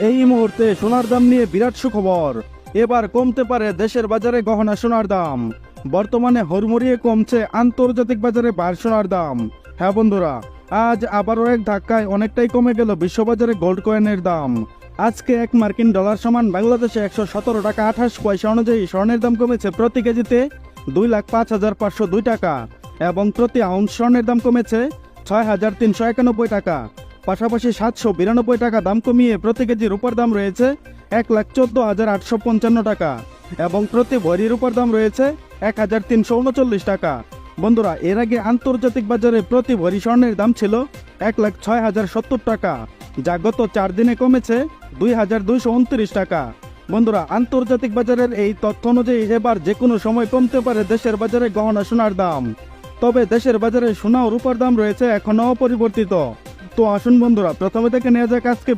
এই মুহূর্তে সোনার দাম নিয়ে বিরাট সুখবর। এবার কমতে পারে দেশের বাজারে গহনা সোনার দাম। বর্তমানে হুড়মুড়িয়ে কমছে আন্তর্জাতিক বাজারে সোনার দাম। হ্যাঁ বন্ধুরা, আজ আবারও এক ধাক্কায় অনেকটাই কমে গেল বিশ্ববাজারে গোল্ড কয়েনের দাম। আজকে 1 মার্কিন ডলার সমান বাংলাদেশে 117 টাকা 28 পয়সা অনুযায়ী স্বর্ণের দাম কমেছে প্রতি কেজিতে 2,05,502 টাকা এবং প্রতি আউন্স স্বর্ণের দাম কমেছে 6,391 টাকা। পাশাপাশি 792 টাকা দাম কমিয়ে প্রতি কেজি রূপার দাম রয়েছে 1,14,855 টাকা এবং প্রতি ভরি রূপার দাম রয়েছে 1,339 টাকা। বন্ধুরা, এর আগে আন্তর্জাতিক বাজারে প্রতি ভরি স্বর্ণের দাম ছিল 1,06,070 টাকা, যা গত 4 দিনে কমেছে 2,229 টাকা। বন্ধুরা, আন্তর্জাতিক বাজারের এই তথ্য অনুযায়ী এবার যে কোনো সময় কমতে পারে দেশের বাজারে গহনা সোনার দাম। তবে দেশের বাজারে সোনা ও রূপার দাম রয়েছে এখনো অপরিবর্তিত। তো আসুন বন্ধুরা, প্রথমে থেকে নেওয়া যাক আজকে